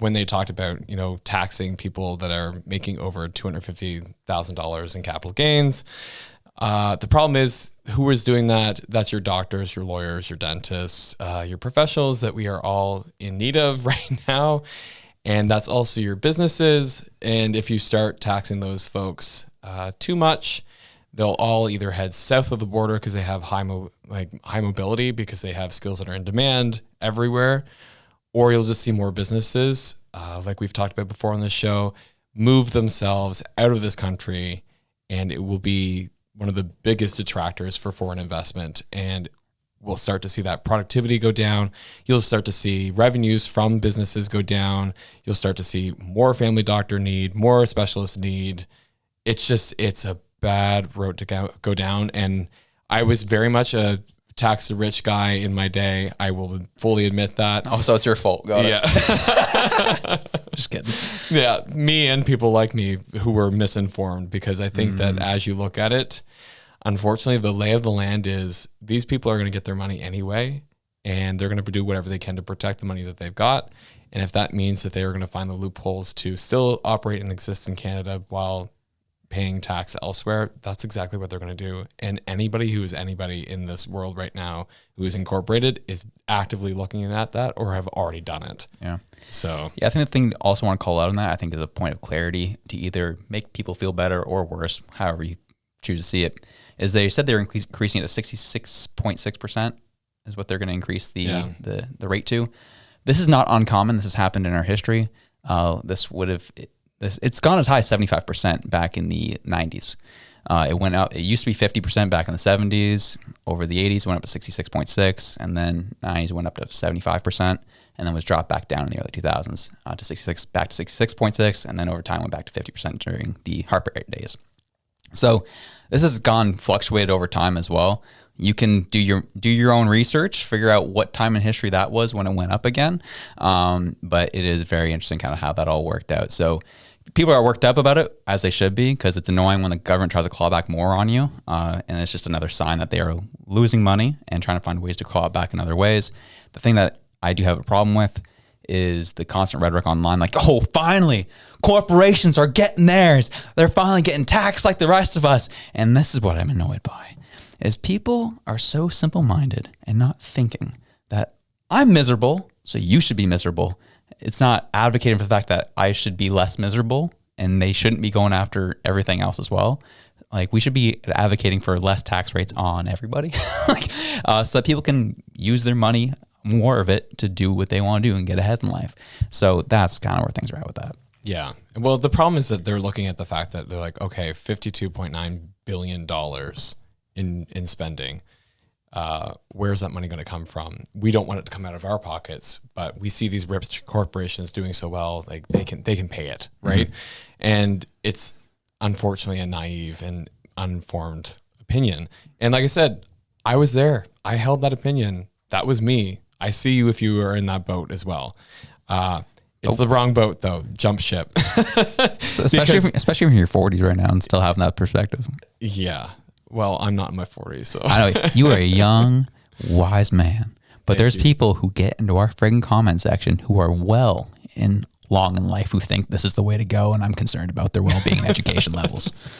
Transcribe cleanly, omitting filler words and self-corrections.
when they talked about, taxing people that are making over $250,000 in capital gains. The problem is, who is doing that? That's your doctors, your lawyers, your dentists, your professionals that we are all in need of right now. And that's also your businesses. And if you start taxing those folks too much, they'll all either head south of the border because they have high mobility, because they have skills that are in demand everywhere, or you'll just see more businesses, like we've talked about before on this show, move themselves out of this country, and it will be one of the biggest detractors for foreign investment. And we'll start to see that productivity go down. You'll start to see revenues from businesses go down. You'll start to see more family doctor need, more specialist need. It's a bad road to go down. And I was very much a tax the rich guy in my day. I will fully admit that. Oh, so it's your fault. Got it. Just kidding. Yeah, me and people like me who were misinformed, because I think that as you look at it, unfortunately, the lay of the land is these people are going to get their money anyway, and they're going to do whatever they can to protect the money that they've got. And if that means that they are going to find the loopholes to still operate and exist in Canada while paying tax elsewhere, that's exactly what they're going to do. And anybody who is anybody in this world right now who is incorporated is actively looking at that or have already done it. Yeah. So yeah, I think the thing I also want to call out on that, I think, is a point of clarity to either make people feel better or worse, however you choose to see it, is they said they're increasing it to 66.6% is what they're going to increase the rate to. This is not uncommon. This has happened in our history. It's gone as high as 75% back in the 90s. It went up. It used to be 50% back in the 70s. Over the 80s, it went up to 66.6, and then 90s went up to 75%, and then was dropped back down in the early 2000s to 66, back to 66.6, and then over time went back to 50% during the Harper days. So this has fluctuated over time as well. You can do your own research, figure out what time in history that was when it went up again. But it is very interesting kind of how that all worked out. So people are worked up about it, as they should be, because it's annoying when the government tries to claw back more on you. And it's just another sign that they are losing money and trying to find ways to claw it back in other ways. The thing that I do have a problem with is the constant rhetoric online, like, oh, finally, corporations are getting theirs. They're finally getting taxed like the rest of us. And this is what I'm annoyed by, is people are so simple-minded and not thinking that I'm miserable, so you should be miserable. It's not advocating for the fact that I should be less miserable and they shouldn't be going after everything else as well. Like, we should be advocating for less tax rates on everybody, so that people can use their money, more of it, to do what they want to do and get ahead in life. So that's kind of where things are at with that. Yeah. Well, the problem is that they're looking at the fact that they're like, okay, $52.9 billion in spending. Where's that money going to come from? We don't want it to come out of our pockets, but we see these rich corporations doing so well, like they can pay it, right? Mm-hmm. And it's unfortunately a naive and uninformed opinion. And like I said, I was there. I held that opinion. That was me. I see you if you are in that boat as well. It's the wrong boat though. Jump ship. So especially when you're 40s right now and still having that perspective. Yeah. Well, I'm not in my 40s, so I know you are a young, wise man. But there's people who get into our friggin' comment section who are long in life, who think this is the way to go, and I'm concerned about their well-being and education levels.